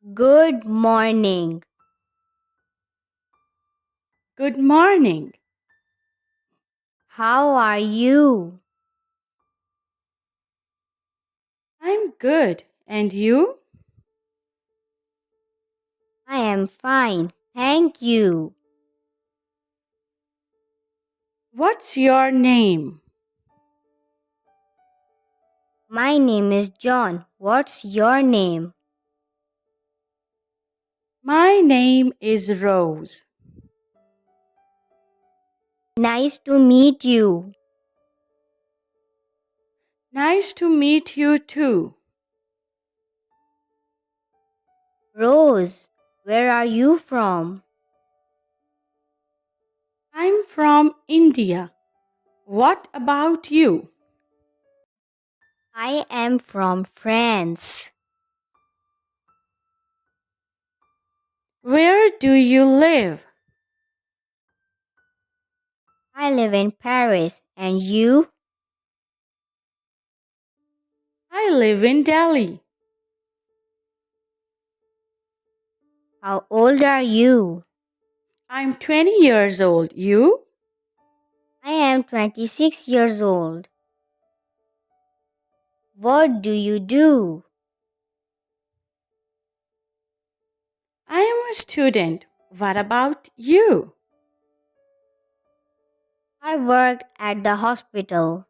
Good morning. Good morning. How are you? I'm good. And you? I am fine. Thank you. What's your name? My name is John. What's your name? My name is Rose. Nice to meet you. Nice to meet you too. Rose, where are you from? I'm from India. What about you? I am from France. Where do you live? I live in Paris. And you? I live in Delhi. How old are you? I'm 20 years old. You? I am 26 years old. What do you do? I am a student. What about you? I work at the hospital.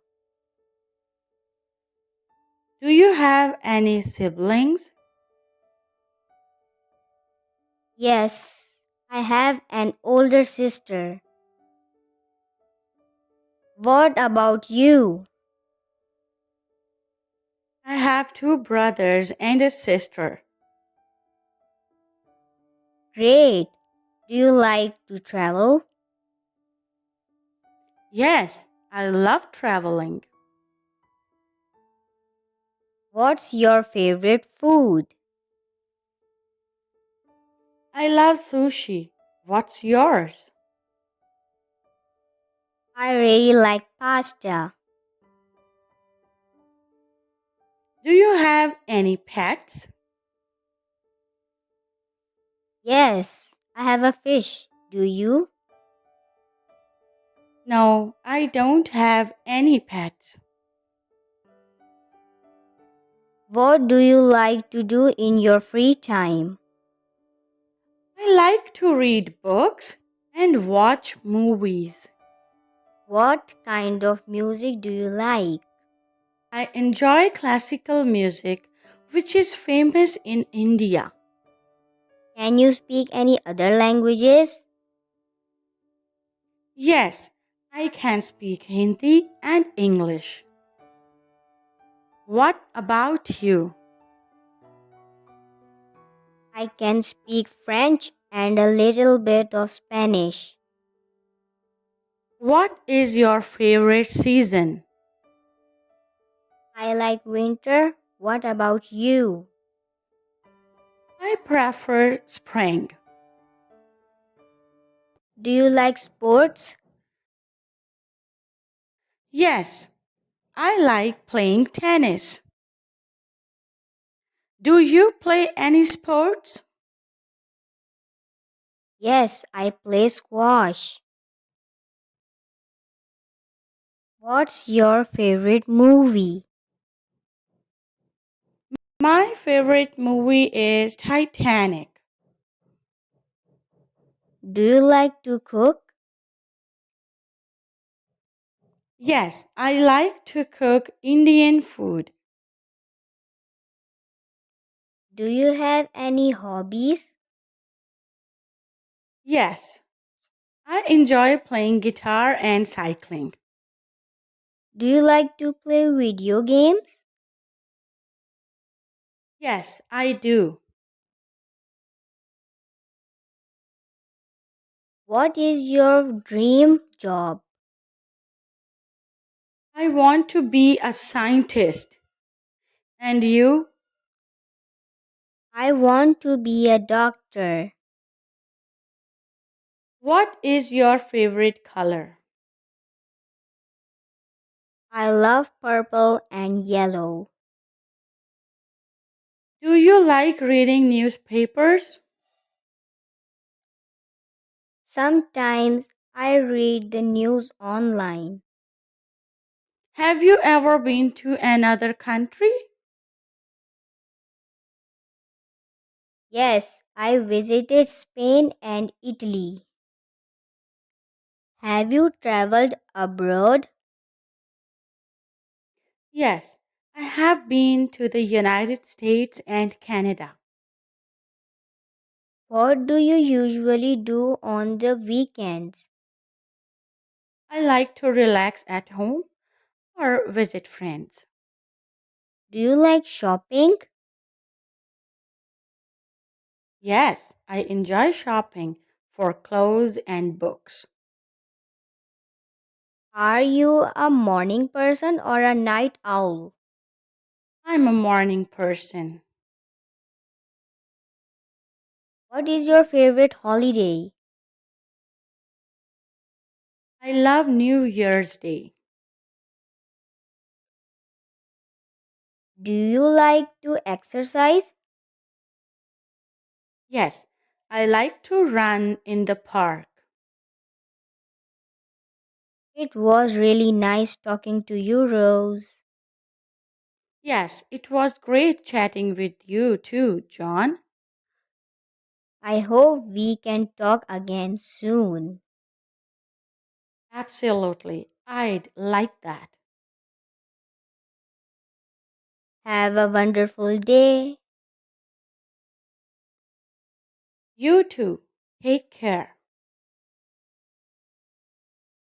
Do you have any siblings? Yes, I have an older sister. What about you? I have two brothers and a sister. Great. Do you like to travel? Yes, I love traveling. What's your favorite food? I love sushi. What's yours? I really like pasta. Do you have any pets? Yes, I have a fish. Do you? No, I don't have any pets. What do you like to do in your free time? I like to read books and watch movies. What kind of music do you like? I enjoy classical music, which is famous in India. Can you speak any other languages? Yes, I can speak Hindi and English. What about you? I can speak French and a little bit of Spanish. What is your favorite season? I like winter. What about you? I prefer spring. Do you like sports? Yes, I like playing tennis. Do you play any sports? Yes, I play squash. What's your favorite movie? My favorite movie is Titanic. Do you like to cook? Yes, I like to cook Indian food. Do you have any hobbies? Yes, I enjoy playing guitar and cycling. Do you like to play video games? Yes, I do. What is your dream job? I want to be a scientist. And you? I want to be a doctor. What is your favorite color? I love purple and yellow. Do you like reading newspapers? Sometimes I read the news online. Have you ever been to another country? Yes, I visited Spain and Italy. Have you traveled abroad? Yes, I have been to the United States and Canada. What do you usually do on the weekends? I like to relax at home or visit friends. Do you like shopping? Yes, I enjoy shopping for clothes and books. Are you a morning person or a night owl? I'm a morning person. What is your favorite holiday? I love New Year's Day. Do you like to exercise? Yes, I like to run in the park. It was really nice talking to you, Rose. Yes, it was great chatting with you too, John. I hope we can talk again soon. Absolutely. I'd like that. Have a wonderful day. You too. Take care.